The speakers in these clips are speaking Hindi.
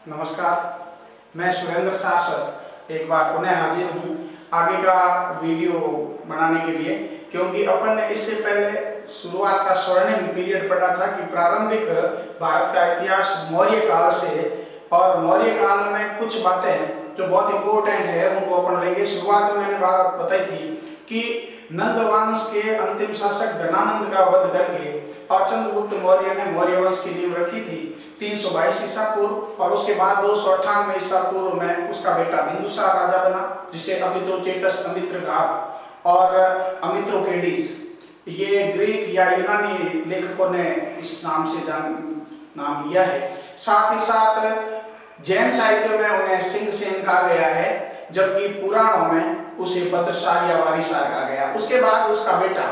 नमस्कार, मैं सुरेंद्र शासक एक बार पुनः हाजिर हूँ आगे का वीडियो बनाने के लिए, क्योंकि अपन ने इससे पहले शुरुआत का स्वर्णिम पीरियड पढ़ा था कि प्रारंभिक भारत का इतिहास मौर्य काल से, और मौर्य काल में कुछ बातें जो बहुत इंपॉर्टेंट है उनको अपन लेंगे। शुरुआत में मैंने बात बताई थी कि नंद वंश के अंतिम शासक घनानंद का वध करके और चंद्रगुप्त मौर्य ने मौर्य वंश की नींव रखी थी 322 ईसा पूर्व, और उसके बाद 298 ईसा पूर्व में उसका बेटा बिंदुसार राजा बना, जिसे अमित्रोचेटस, अमित्रघात और अमित्रोकेडिस, ये ग्रीक या यूनानी लेखकों ने इस नाम से नाम लिया है। साथ ही साथ जैन साहित्य में उन्हें सिंहसेन कहा गया है, जबकि पुराणों में उसे भद्रशाली या वारिसार कहा गया। उसके बाद उसका बेटा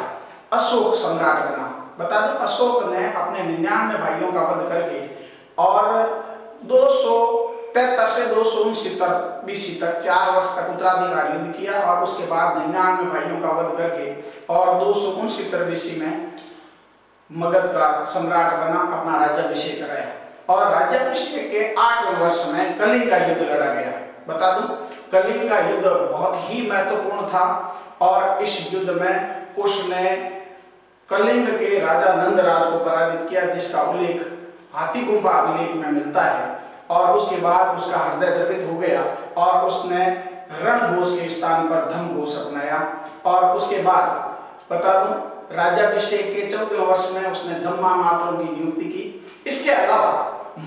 अशोक सम्राट बना। बता दो, अशोक ने अपने 99 भाइयों का वध करके और 273 से 269 बीसी तक 4 वर्ष तक उत्तराधिकार युद्ध किया, और उसके बाद 99 भाइयों का वध करके और 269 बीसी में मगध का सम्राट बना, अपना राज्याभिषेक कराया। और राज्याभिषेक के 8वें वर्ष में कलिंग का युद्ध लड़ा गया। बता दूं, कलिंग का युद्ध बहुत ही महत्वपूर्ण था, और इस युद्ध में उसने कलिंग के राजा नंदराज को पराजित किया, जिसका उल्लेख हाथीगुम्बा अभिलेख में मिलता है। और उसके बाद उसका हृदय द्रवित हो गया और उसने रणघोष के स्थान पर धम्मघोष अपनाया। और उसके बाद बता दूं, राज्याभिषेक के 14वें वर्ष में उसने धम्मामातरों की नियुक्ति की। इसके अलावा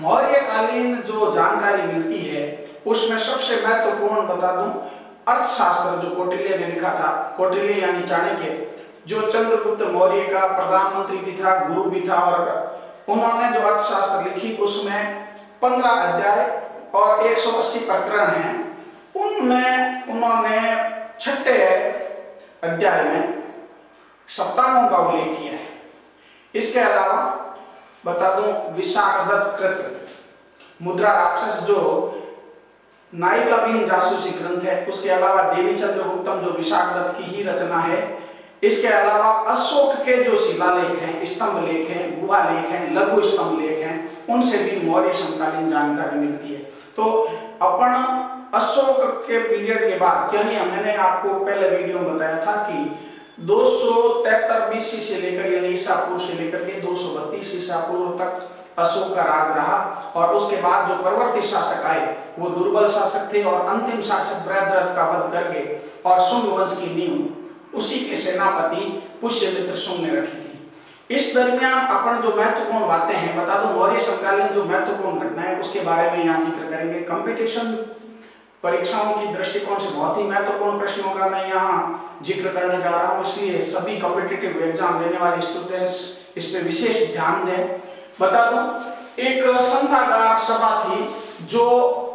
मौर्यकालीन जो जानकारी मिलती है उसमें सबसे महत्वपूर्ण बता दूं, अर्थशास्त्र जो कौटिल्य ने लिखा था, कौटिल्य यानी चाणक्य, जो चंद्रगुप्त मौर्य का प्रधानमंत्री भी था, गुरु भी था, और उन्होंने जो अर्थशास्त्र लिखी उसमें 15 अध्याय और 180 प्रकरण हैं। उनमें उन्होंने 6ठे अध्याय में सप्ताहों का उल्लेख किया है। इसके अलावा बता दूं, विशाखदत्त कृत मुद्रा राक्षस जो नायिका विहीन जासूसी ग्रंथ है, उसके अलावा देवी चंद्रगुप्तम जो विशाखदत्त की ही रचना है। इसके अलावा अशोक के जो शिलालेख हैं, स्तंभ लेख हैं, गुहा लेख हैं, लघु स्तंभ लेख हैं, उनसे भी मौर्य समकालीन जानकारी मिलती है। तो अपन अशोक के पीरियड के बाद, यानी मैंने आपको पहले वीडियो में बताया था कि 273 बीसी से लेकर यानी ईसा पूर्व से लेकर के 232 ईसा पूर्व तक अशोक का राज रहा, और उसके बाद जो परवर्ती शासक आए वो दुर्बल शासक थे, और अंतिम शासक बृहद्रथ का वध करके और शुंग वंश की नींव उसी के सेनापति पुष्यमित्र शुंग ने रखी थी। इस दरमियान अपन जो महत्वपूर्ण बातें हैं, बता दो मौर्य समकालीन जो महत्वपूर्ण घटनाएं है उसके बारे में यहाँ जिक्र करेंगे। कंपटीशन परीक्षाओं की दृष्टिकोण से बहुत ही महत्वपूर्ण प्रश्नों का मैं यहाँ जिक्र करने जा रहा हूँ, इसलिए सभी कॉम्पिटिटिव एग्जाम देने वाले स्टूडेंट्स इस पे विशेष ध्यान दें। बता दूं, एक संथागार सभा थी जो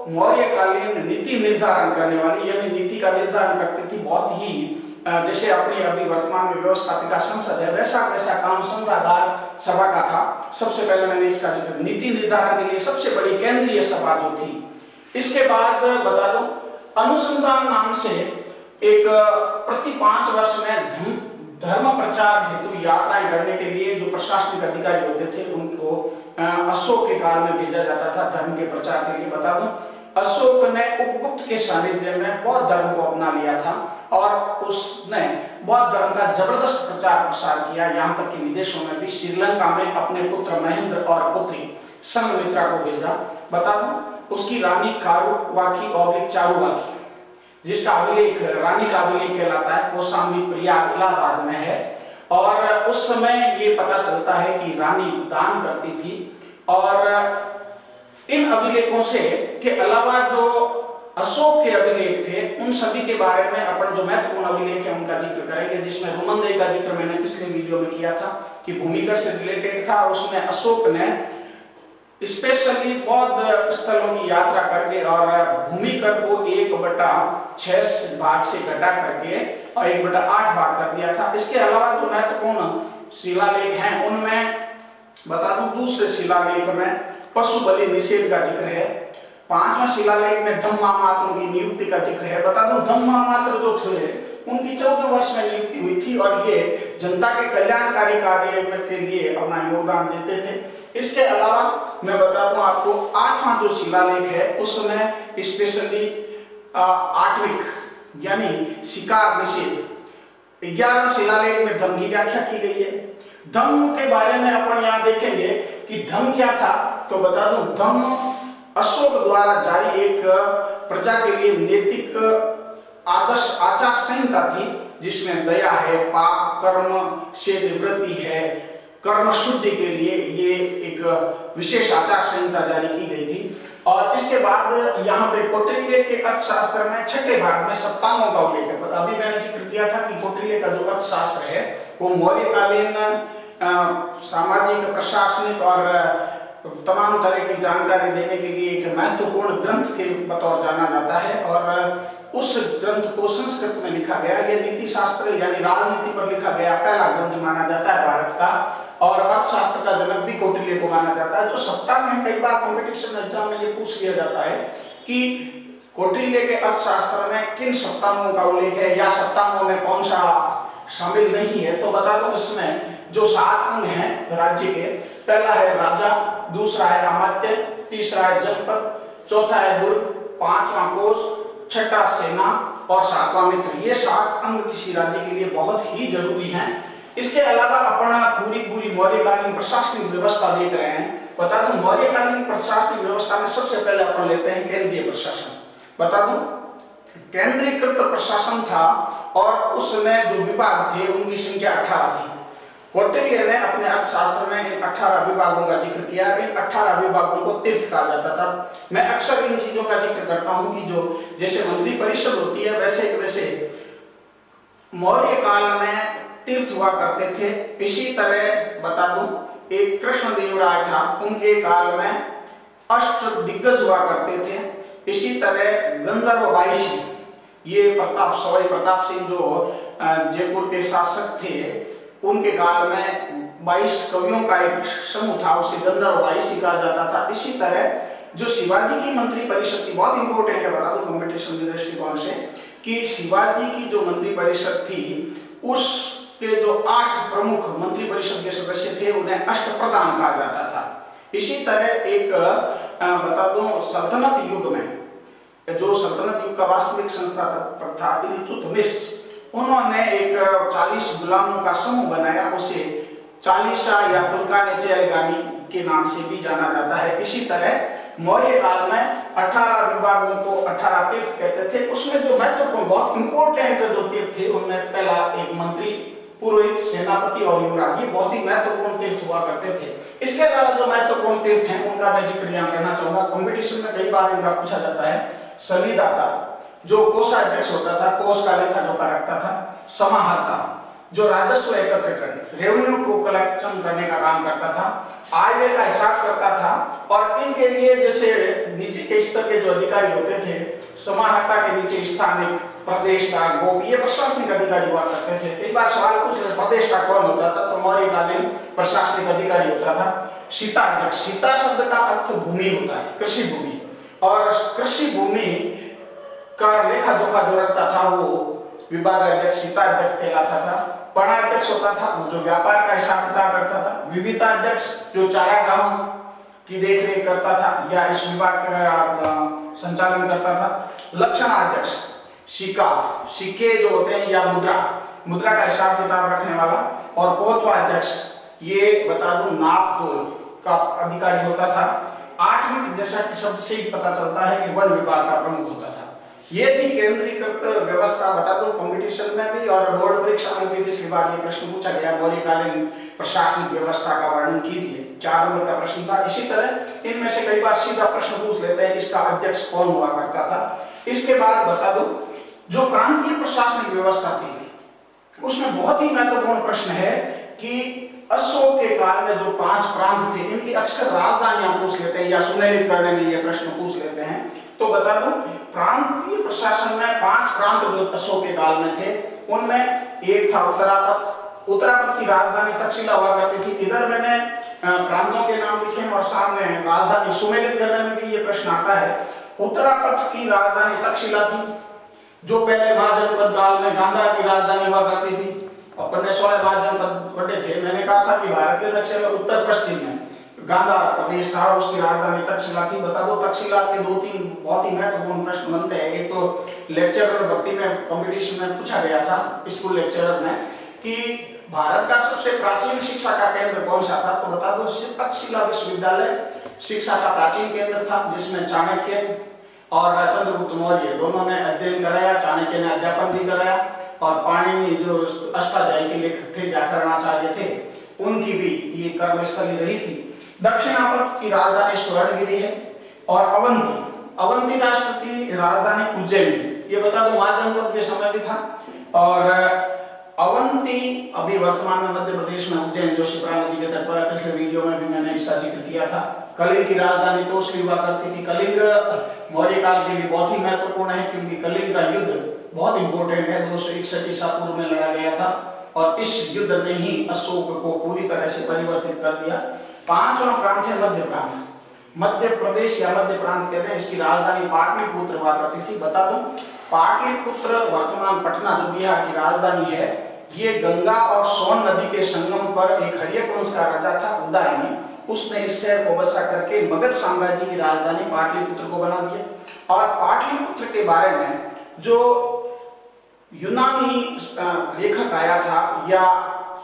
मौर्यकालीन नीति निर्धारण करने वाली, यानी नीति का निर्धारण करती थी। बहुत ही जैसे अपनी अभी वर्तमान में व्यवस्थापिका संसद है, वैसा काम संथागार सभा का था। सबसे पहले मैंने इसका जिक्र, नीति निर्धारण के लिए सबसे बड़ी केंद्रीय सभा जो थी। इसके बाद बता दो, अनुसंधान नाम से एक प्रति 5 वर्ष में धर्म प्रचार हेतु यात्राएं करने के लिए जो प्रशासनिक अधिकारी होते थे उनको अशोक के काल में भेजा जाता था धर्म के प्रचार के लिए। बता दूं, अशोक ने उपगुप्त के सानिध्य में बौद्ध धर्म को अपना लिया था, और उसने बौद्ध धर्म का जबरदस्त प्रचार प्रसार किया, यहाँ तक कि विदेशों में भी। श्रीलंका में अपने पुत्र महेंद्र और पुत्री संघमित्रा को भेजा। बता दूं, उसकी रानी कारुवाकी और चारुवाकी, जिसका अभिलेख रानी का अभिलेख कहलाता है, कौशाम्बी प्रयाग इलाहाबाद में है। और उस समय ये पता चलता है कि रानी दान करती थी। और इन अभिलेखों से के अलावा जो अशोक के अभिलेख थे उन सभी के बारे में अपन जो महत्वपूर्ण अभिलेख है उनका जिक्र करेंगे, जिसमें रुमनदेही का जिक्र मैंने पिछले वीडियो में किया था कि भूमिगत से रिलेटेड था। उसमें अशोक ने स्पेशली बौद्ध स्थलों की यात्रा करके और भूमिकर को 1/6 भाग से घटा करके और 1/8 भाग कर दिया था। इसके अलावा जो महत्वपूर्ण शिलालेख हैं उनमें बता दूं, दूसरे शिलालेख में पशु बलि निषेध का जिक्र है। 5वां शिलालेख में धम्मामातरों की नियुक्ति का जिक्र है। बता दूं, धम्मामात्र जो थे उनकी 14 वर्ष में नियुक्ति हुई थी, और ये जनता के कल्याणकारी कार्य के लिए अपना योगदान देते थे। इसके अलावा मैं बता दूं आपको 8 8वां जो शिलालेख है उसमें स्पेशली आठविक यानी शिकार निषेध 11 शिलालेख में धम्म की व्याख्या की गई है। धम्म के बारे में अपन यहाँ देखेंगे कि धम्म क्या था, तो बता दूं धम्म अशोक द्वारा जारी एक प्रजा के लिए नैतिक आदर्श आचार संहिता थी, जिसमें दया है, पाप कर्म से निवृत्ति है, कर्म शुद्धि के लिए ये एक विशेष आचार संहिता जारी की गई थी। और इसके बाद यहाँ पे कौटिल्य के अर्थशास्त्र में छठे भाग में सप्तांगों का उल्लेख है। अभी मैंने जिक्र किया था कि कौटिल्य का जो अर्थशास्त्र है वो मौर्यकालीन सामाजिक प्रशासनिक और तमाम तरह की जानकारी देने के लिए एक महत्वपूर्ण ग्रंथ के बतौर जाना जाता है। और उस ग्रंथ को संस्कृत में लिखा गया, यह नीति शास्त्र यानी राजनीति पर लिखा गया पहला ग्रंथ माना जाता है भारत का, और अर्थशास्त्र का जनक भी कौटिल्य को माना जाता है। तो सप्ताह में कई बार कॉम्पिटिशन एग्जाम में ये पूछ लिया जाता है कि कौटिल्य के अर्थशास्त्र में किन सप्ताहों का उल्लेख है या सप्ताहों में कौन सा शामिल नहीं है। तो बता दो इसमें जो 7 अंग हैं राज्य के, पहला है राजा, दूसरा है अमात्य, तीसरा है जनपद, चौथा है दुर्ग, 5वां कोष, 6ठा सेना और 7वां मित्र। ये 7 अंग किसी राज्य के लिए बहुत ही जरूरी हैं। इसके अलावा अपन पूरी मौर्यकालीन प्रशासनिक व्यवस्था देख रहे हैं। बता दूं मौर्यकालीन प्रशासनिक व्यवस्था में सबसे पहले अपन लेते हैं केंद्रीय प्रशासन। बता दूं केंद्रीकृत प्रशासन था और उसमें जो विभाग थे उनकी संख्या 18 थी। कौटिल्य ने अपने अर्थशास्त्र में इन 18 विभागों का जिक्र किया। इन 18 विभागों को तीर्थ कहा जाता था। मैं अक्सर इन चीजों का जिक्र करता हूं कि जो जैसे मंत्री परिषद होती है वैसे मौर्य काल में तीर्थ हुआ करते थे। इसी तरह बता दूं एक कृष्णदेव राय था, उनके काल में अष्ट दिग्गज हुआ करते थे। इसी तरह गंधर्व 22 ये प्रताप सिंह जो जयपुर के शासक थे, उनके काल में 22 कवियों का एक समूह था, उसे गंधर्व 22 कहा जाता था। इसी तरह जो शिवाजी की मंत्री परिषद थी, बहुत इंपॉर्टेंट है बता दो कॉम्पिटिशन के दृष्टिकोण से, कि शिवाजी की जो मंत्री परिषद थी उसके जो 8 प्रमुख मंत्री परिषद के सदस्य थे उन्हें अष्टप्रधान कहा जाता था। इसी तरह एक बता दूं सल्तनत युग में जो सल्तनत युग का वास्तविक संस्थापक था इल्तुतमिश, उन्होंने एक 40 गुलामों का समूह बनाया, उसे चालीसा या तुर्कान-ए-चेहलगामी के नाम से भी जाना जाता है। इसी तरह मौर्य काल में 18 विभागों को 18 तीर्थ कहते थे। उसमें जो महत्वपूर्ण बहुत इंपॉर्टेंट जो तीर्थ थे उनमें पहला एक मंत्री, पुरोहित, सेनापति और युवराज, ये बहुत ही महत्वपूर्ण तीर्थ हुआ करते थे। इसके अलावा जो महत्वपूर्ण तीर्थ हैं उनका मैं जिक्र यहाँ करना चाहूंगा। कॉम्पिटिशन में कई बार इनका पूछा जाता है। सलीदाता जो कोषाध्यक्ष होता था, कोष का लेखा जोखा रखता था। समाहर्ता जो राजस्व एकत्र करने, रेवेन्यू को कलेक्शन करने का काम करता था। आय व्यय का हिसाब करता था। और इनके लिए जैसे नीचे के स्तर के जो अधिकारी होते थे, समाहर्ता के नीचे स्थानिक, प्रदेश का, गोप, ये प्रशासनिक अधिकारी हुआ करते थे। कई बार सवाल पूछ रहे प्रदेश का कौन होता था, तो मौर्यकालीन प्रशासनिक अधिकारी होता था। सीताध्यक्ष, सीता शब्द का अर्थ भूमि होता है, कृषि भूमि, और कृषि भूमि का लेखा जोखा जो रखता था वो विभागाध्यक्ष सीताध्यक्ष कहलाता था। पणाध्यक्ष होता था जो व्यापार का हिसाब किताब रखता था। विविधाध्यक्ष जो चारागाहों की देखरेख करता था या इस विभाग का संचालन करता था। लक्षणाध्यक्ष सिक्के जो होते हैं या मुद्रा का हिसाब किताब रखने वाला। और कोतवाध्यक्ष ये बता दूं नाप तोल का अधिकारी होता था। 8वीं जैसा कि शब्द से ही पता चलता है कि वन विभाग का प्रमुख होता था। ये थी केंद्रीकृत व्यवस्था। बता दो कंपटीशन में भी और बोर्ड परीक्षा में भी पिछली बार ये प्रश्न पूछा गया, मौर्यकालीन प्रशासनिक व्यवस्था का वर्णन कीजिए। 4 नंबर का प्रश्न था। इसी तरह इनमें से कई बार सीधा प्रश्न पूछ लेते हैं इसका अध्यक्ष कौन हुआ करता था। इसके बाद बता दो जो प्रांतीय प्रशासनिक व्यवस्था थी उसमें बहुत ही महत्वपूर्ण प्रश्न है कि अशोक के काल में जो 5 प्रांत थे इनकी अक्सर राजधानियां पूछ लेते हैं या सुमेलित करने में ये प्रश्न पूछ लेते हैं। तो बता दूं प्रांतीय प्रशासन में 5 प्रांत जो अशोक के काल में थे उनमें एक था उत्तरापथ। उत्तरापथ की राजधानी तक्षशिला हुआ करती थी। इधर मैंने प्रांतों के नाम लिखे और सामने राजधानी सुमेलित करने में भी ये प्रश्न आता है। उत्तरापथ की राजधानी तक्षशिला थी जो पहले महाजनपद काल में गांधार की राजधानी हुआ करती थी। अपन ने 16 महाजनपद बटे थे। मैंने कहा था कि भारत के दक्षिण में उत्तर पश्चिम में गांधार प्रदेश था, उसकी राजधानी तक्षशिला थी। बता दो तक्षशिला के 2-3 बहुत ही महत्वपूर्ण प्रश्न बनते हैं। एक तो लेक्चरर भर्ती में कंपटीशन में पूछा गया था स्कूल लेक्चरर में कि भारत का सबसे प्राचीन शिक्षा का केंद्र कौन सा था, तो बता दो तक्षशिला विश्वविद्यालय शिक्षा का प्राचीन केंद्र था, जिसमें चाणक्य और चंद्रगुप्त मौर्य दोनों ने अध्ययन कराया। चाणक्य ने अध्यापन भी कराया और पाणिनि जो अष्टाध्यायी के लेखक थे, व्याकरणाचार्य थे, उनकी भी ये कर्मस्थली रही थी। दक्षिणापथ की राजधानी स्वर्णगिरी है और अवंती राष्ट्र की राजधानी उज्जैन। ये बता दो महाजनपद के समय भी था। और अवंती अभी वर्तमान में मध्य प्रदेश में उज्जैन जो शिप्रा नदी के तट पर है। पिछले वीडियो में भी मैंने इसका जिक्र किया था। कलिंग की राजधानी तोषली हुआ करती थी। कलिंग मौर्य काल के लिए बहुत ही महत्वपूर्ण है क्योंकि कलिंग का युद्ध बहुत इंपॉर्टेंट है। 261 ईसा पूर्व में लड़ा गया था और इस युद्ध ने ही अशोक को पूरी तरह से परिवर्तित कर दिया। पांचवा प्रांत है मध्य प्रांत। मध्य प्रदेश या मध्य प्रांत कहते हैं। इसकी राजधानी पाटलिपुत्र हुआ करती थी। बता दूं पाटलिपुत्र वर्तमान पटना जो बिहार की राजधानी है, ये गंगा और सोन नदी के संगम पर एक हर्यक वंश का राजा था उदयनी। उसने इस शहर को बसा करके मगध साम्राज्य की राजधानी पाटलिपुत्र को बना दिया। और पाटलिपुत्र के बारे में जो यूनानी लेखक आया था या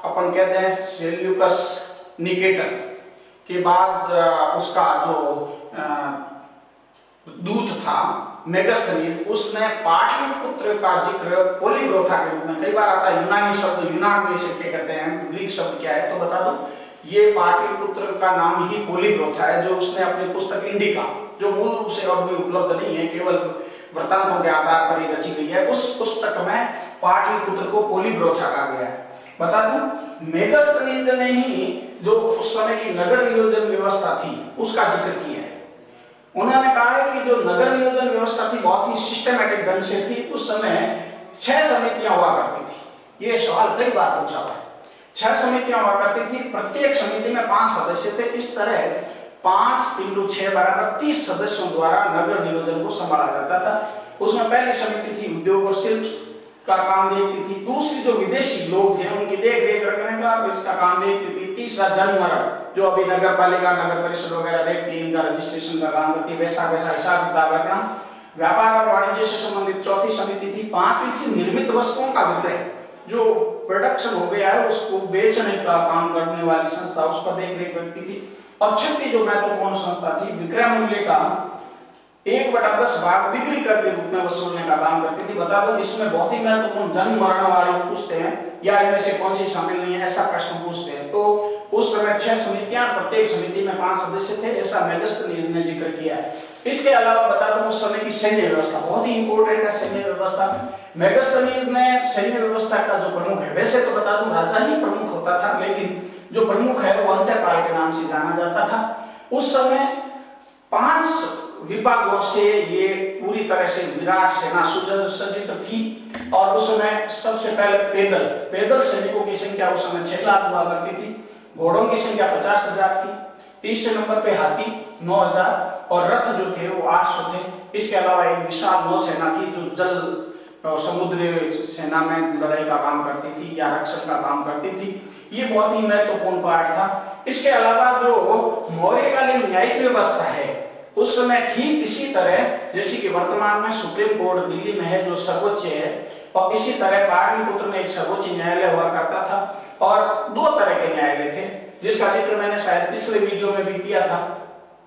अपन कहते हैं सेल्यूकस निकेटर के बाद उसका जो दूत था मेगस्थनीज, उसने पाटलिपुत्र का जिक्र पोलीग्रोथा के रूप में कई बार आता है। यूनानी शब्द यूनान में से क्या कहते हैं, ग्रीक शब्द क्या है, तो बता दो ये पाटलिपुत्र का नाम ही पोलीग्रोथा है, जो उसने अपनी पुस्तक इंडिका जो मूल रूप से और भी उपलब्ध नहीं है, केवल वृत्तांतों के आधार पर ही रची गई है, उस पुस्तक में पाटलिपुत्र को पोलीग्रोथा कहा गया है। बता दूं मेगस्थनीज ने ही जो उस समय की नगर नियोजन व्यवस्था थी उसका जिक्र किया है। उन्होंने कहा है कि जो नगर नियोजन व्यवस्था थी बहुत ही सिस्टमैटिक ढंग से थी। उस समय 6 समितियां हुआ करती थी। ये सवाल कई बार पूछा हुआ है। 6 समितियां हुआ करती थी, प्रत्येक समिति में 5 सदस्य थे। इस तरह 5 × 6 = 30 सदस्यों द्वारा नगर नियोजन को संभाला जाता था। उसमें पहली समिति थी उद्योग और शिल्प का काम देखती थी। दूसरी जो विदेशी लोग थे उनकी देख रेख रखने का इसका काम देखती थी। तीसरा जन मरण जो अभी नगर पालिका नगर परिषद वगैरह देखती है, इनका रजिस्ट्रेशन का काम करती है, वैसा हिसाब किताब रखना। व्यापार और वाणिज्य से संबंधित चौथी समिति थी। 5वीं थी निर्मित वस्तुओं का विक्रय, जो प्रोडक्शन हो गया है उसको बेचने का काम करने वाली संस्था, उस पर देख रेख रखती थी। और छठी जो महत्वपूर्ण संस्था थी विक्रय मूल्य का 1/10 भाग बिक्री कर के रूप में वसूलने का काम करती थी। बता दो इसमें बहुत ही महत्वपूर्ण जन्म मरण वाले पूछते हैं या इनमें से कौन सी शामिल नहीं है, ऐसा प्रश्न पूछते हैं। तो उस समय 6 समितियां, प्रत्येक समिति में 5 सदस्य थे, ऐसा मेगस्थनीज ने जिक्र किया है। इसके अलावा बता दूं उस समय की सैन्य व्यवस्था बहुत ही इंपॉर्टेंट है। सैन्य व्यवस्था मेगस्थनीज ने सैन्य व्यवस्था का जो प्रमुख है, वैसे तो बता दूं राजा ही प्रमुख होता था, लेकिन जो प्रमुख है वो अंत्यकाल के नाम से जाना जाता था। उस समय 5 विभागों से ये पूरी तरह से विराट सेना सुसज्जित थी। और उस समय सबसे पहले पैदल सैनिकों की संख्या उस समय 6 लाख हुआ करती थी। घोड़ों की संख्या 50,000 थी। तीसरे नंबर पे हाथी 9,000 और रथ जो थे वो 800 थे। इसके अलावा एक विशाल नौसेना थी जो जल समुद्री सेना में लड़ाई का काम करती थी या रक्षक का काम करती थी। ये बहुत ही महत्वपूर्ण पार्ट था। इसके अलावा जो मौर्यकालीन न्यायिक व्यवस्था है उस समय ठीक इसी तरह जैसे कि वर्तमान में सुप्रीम कोर्ट दिल्ली में है जो सर्वोच्च है, और इसी तरह पाटलिपुत्र में एक सर्वोच्च न्यायालय हुआ करता था। और 2 तरह के न्यायालय थे जिसका जिक्र मैंने शायद पिछले वीडियो में भी किया था।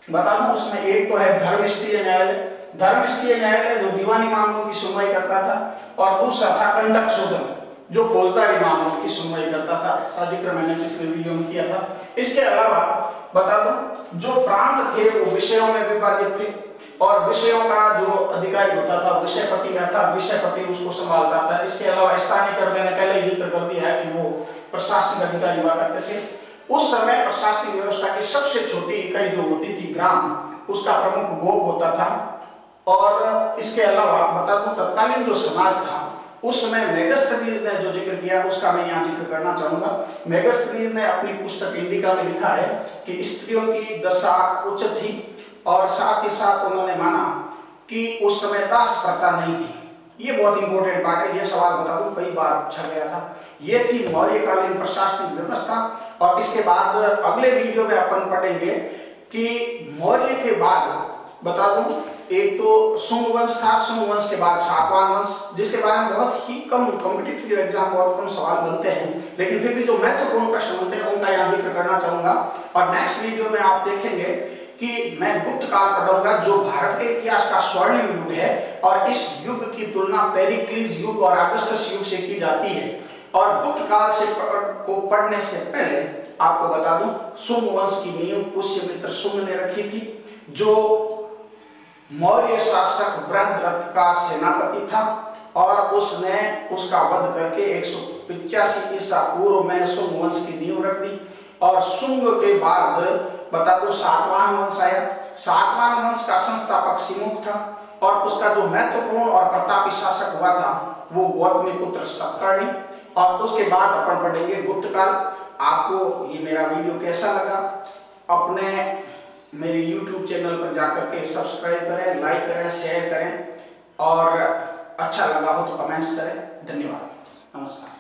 बता दूं उसमें एक तो है धर्मस्थलीय न्यायालय जो दीवानी मामलों की सुनवाई करता था, और दूसरा था कंडक शोधन जो फौजदारी मामलों की सुनवाई करता था। इसका जिक्र मैंने पिछले वीडियो में किया था। इसके अलावा बता दूं जो प्रांत थे वो विषयों में विभाजित थे, और विषयों का जो अधिकारी होता था विषयपति अर्थात विषयपति उसको संभालता था। इसके अलावा स्थानीय कर मैंने पहले ही जिक्र कर दिया है कि वो प्रशासनिक अधिकारी हुआ करते थे। उस समय प्रशासनिक व्यवस्था की सबसे छोटी इकाई जो होती थी ग्राम, उसका प्रमुख गोप होता था। और इसके अलावा बता दूं तत्कालीन जो समाज था उस समय मेगस्थनीज ने जो जिक्र किया उसका मैं यहाँ जिक्र करना चाहूंगा। मेगस्थनीज ने अपनी पुस्तक इंडिका में लिखा है कि स्त्रियों की दशा उच्च थी, और साथ ही साथ उन्होंने माना कि उस समय दास प्रथा नहीं थी। ये बहुत इंपॉर्टेंट पार्ट है, ये सवाल बता दूं कई बार पूछा गया था। ये थी मौर्यकालीन प्रशासनिक व्यवस्था। और इसके बाद अगले वीडियो में अपन पढ़ेंगे कि मौर्य के बाद बता दूं, एक तो शुंग वंश था, शुंग वंश के बाद सातवाहन वंश, जिसके बारे में बहुत ही कम कॉम्पिटिटिव एग्जाम बहुत कम सवाल बनते हैं, लेकिन फिर भी जो महत्वपूर्ण प्रश्न बनते हैं उनका यहाँ जिक्र करना चाहूंगा। और नेक्स्ट वीडियो में आप देखेंगे कि मैं गुप्त काल पढ़ूंगा जो भारत के इतिहास का स्वर्णिम युग है, और इस युग की तुलना पेरिक्लीज युग और अगस्टस युग से की जाती है। और गुप्त काल से को पढ़ने से पहले आपको बता दूं, शुंग वंश की नींव पुष्यमित्र शुंग ने रखी थी, जो मौर्य शासक बृहद्रथ का सेनापति था, और उसने उसका वध करके 185 ईसा पूर्व में शुंग वंश की नींव रख दी। और शुंग के बाद बता दो सातवाहन वंश आया। सातवाहन वंश का संस्थापक सिमुक था, और उसका जो महत्वपूर्ण और प्रतापी शासक हुआ था वो गौतमी पुत्र सतकर्णी। और उसके बाद अपन पढ़ेंगे गुप्त काल। आपको ये मेरा वीडियो कैसा लगा, अपने मेरे YouTube चैनल पर जाकर के सब्सक्राइब करें, लाइक करें, शेयर करें, और अच्छा लगा हो तो कमेंट्स करें। धन्यवाद, नमस्कार।